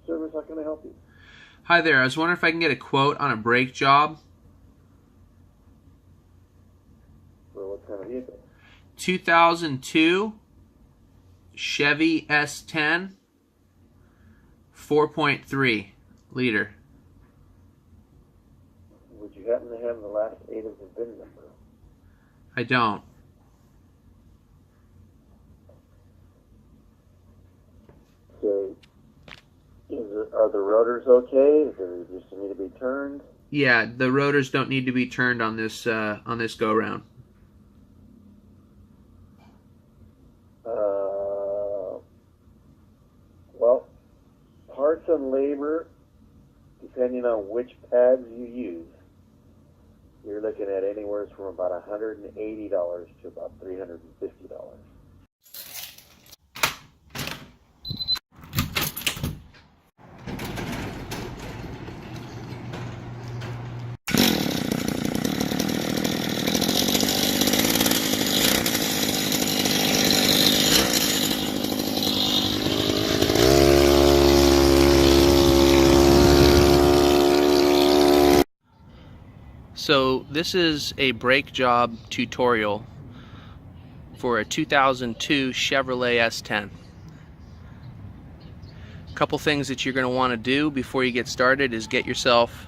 Service, how can I help you? Hi there, I was wondering if I can get a quote on a brake job. For what kind of vehicle? 2002 Chevy S-10 4.3 liter. Would you happen to have the last 8 of the VIN number? I don't. Okay. Are the rotors okay? Do they just need to be turned? Yeah, the rotors don't need to be turned on this go round. Well, parts and labor, depending on which pads you use, you're looking at anywhere from about $180 to about $350. So this is a brake job tutorial for a 2002 Chevrolet S-10. A couple things that you're going to want to do before you get started is get yourself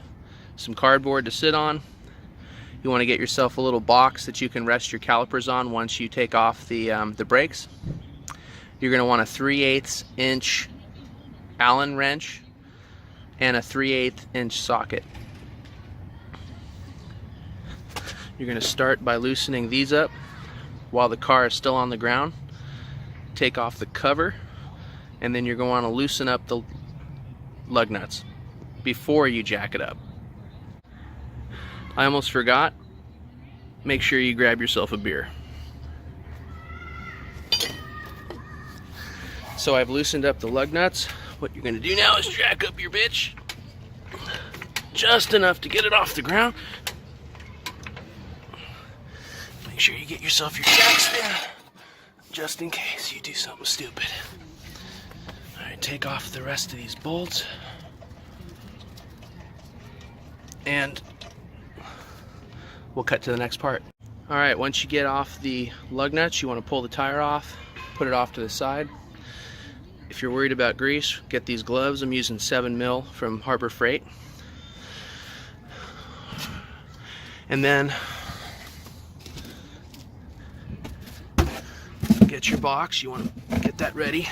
some cardboard to sit on. You want to get yourself a little box that you can rest your calipers on once you take off the brakes. You're going to want a 3/8 inch Allen wrench and a 3/8 inch socket. You're going to start by loosening these up while the car is still on the ground. Take off the cover, and then you're going to want to loosen up the lug nuts before you jack it up. I almost forgot. Make sure you grab yourself a beer. So I've loosened up the lug nuts. What you're going to do now is jack up your bitch just enough to get it off the ground. Make sure you get yourself your jack stand, just in case you do something stupid. Alright, take off the rest of these bolts. And we'll cut to the next part. Alright, once you get off the lug nuts, you want to pull the tire off, put it off to the side. If you're worried about grease, get these gloves. I'm using 7mm from Harbor Freight. And then get your box. You want to get that ready.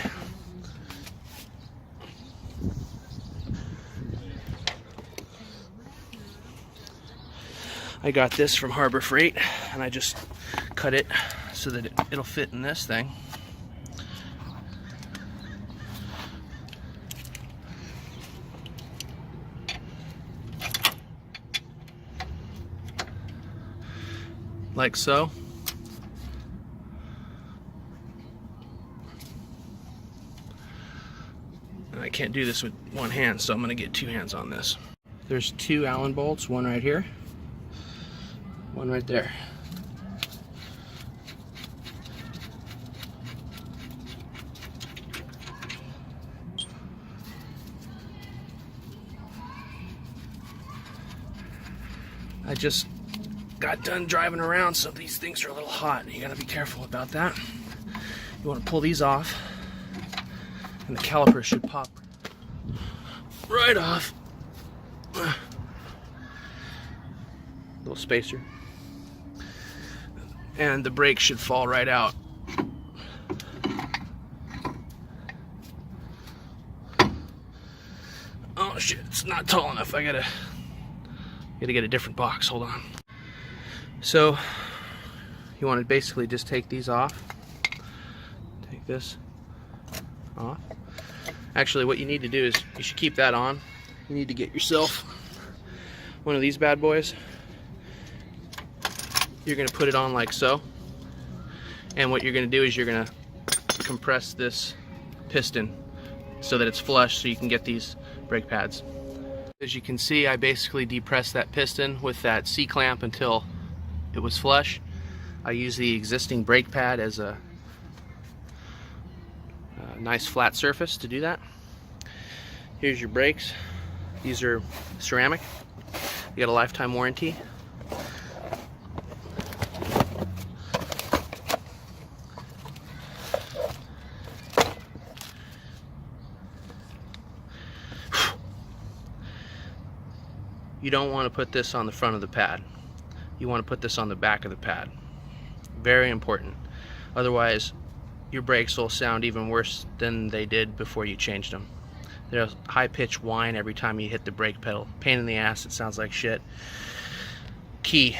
I got this from Harbor Freight, and I just cut it so that it'll fit in this thing. Like so. And I can't do this with one hand, so I'm going to get 2 hands on this. There's 2 Allen bolts, one right here, one right there. I just got done driving around, so these things are a little hot. You gotta be careful about that. You want to pull these off, and the caliper should pop right off. Little spacer. And the brake should fall right out. Oh shit, it's not tall enough. I gotta get a different box. Hold on. So you want to basically just take these off. Take this off. Actually, what you need to do is you should keep that on. You need to get yourself one of these bad boys. You're going to put it on like so. And what you're going to do is you're going to compress this piston so that it's flush so you can get these brake pads. As you can see, I basically depressed that piston with that C-clamp until it was flush. I use the existing brake pad as a nice flat surface to do that. Here's your brakes. These are ceramic. You got a lifetime warranty. You don't want to put this on the front of the pad. You want to put this on the back of the pad. Very important. Otherwise, your brakes will sound even worse than they did before you changed them. There's high-pitched whine every time you hit the brake pedal. Pain in the ass, it sounds like shit. Key.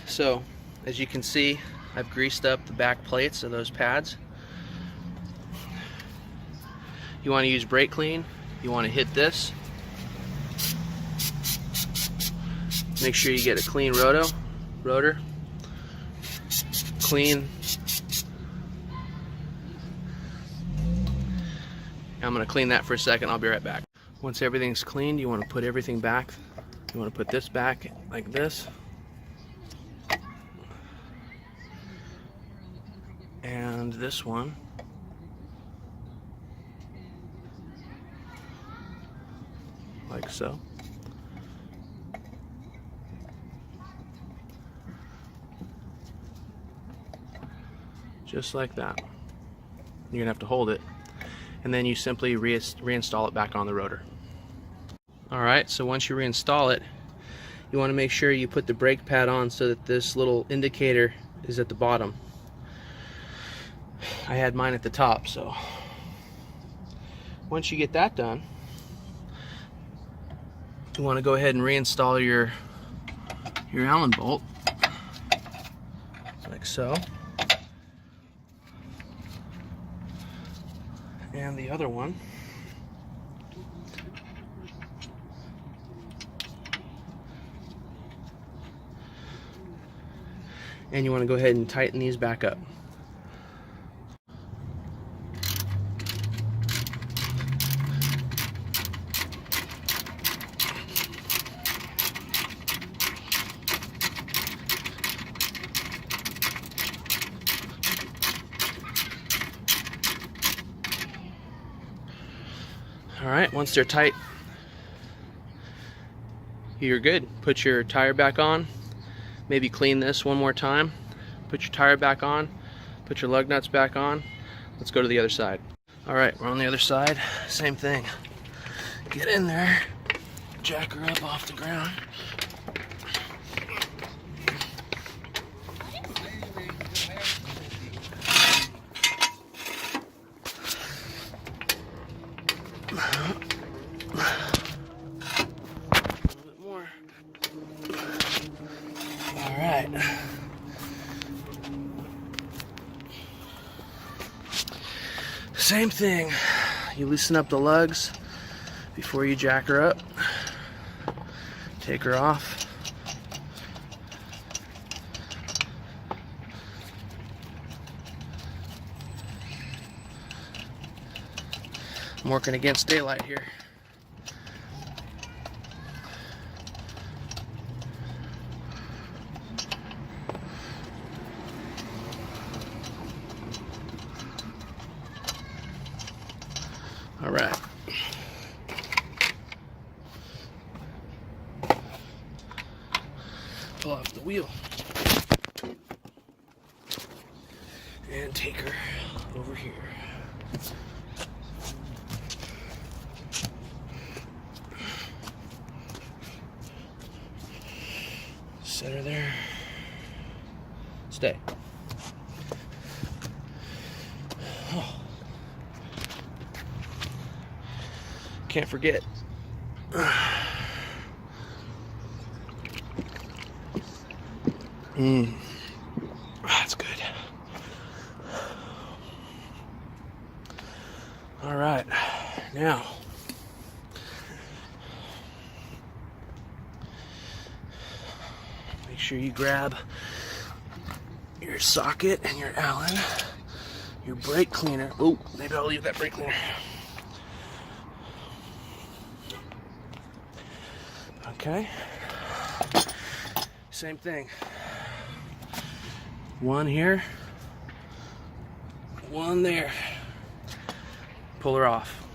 So, as you can see, I've greased up the back plates of those pads. You want to use brake clean. You want to hit this. Make sure you get a clean rotor. Clean. I'm going to clean that for a second. I'll be right back. Once everything's cleaned, you want to put everything back. You want to put this back like this. And this one. Like so. Just like that. You're gonna have to hold it, and then you simply reinstall it back on the rotor. Alright, so once you reinstall it, you want to make sure you put the brake pad on so that this little indicator is at the bottom. I had mine at the top, so once you get that done, you want to go ahead and reinstall your Allen bolt, like so. And the other one. And you want to go ahead and tighten these back up. Alright, once they're tight, you're good. Put your tire back on. Maybe clean this one more time. Put your tire back on. Put your lug nuts back on. Let's go to the other side. Alright, we're on the other side. Same thing. Get in there. Jack her up off the ground. Alright. Same thing. You loosen up the lugs before you jack her up. Take her off. I'm working against daylight here. All right. Pull off the wheel and take her over here. Set her there. Stay. Oh. Can't forget. That's good. All right, now make sure you grab your socket and your Allen, your brake cleaner. Oh, maybe I'll leave that brake cleaner. Okay, same thing. One here, one there. pull her off.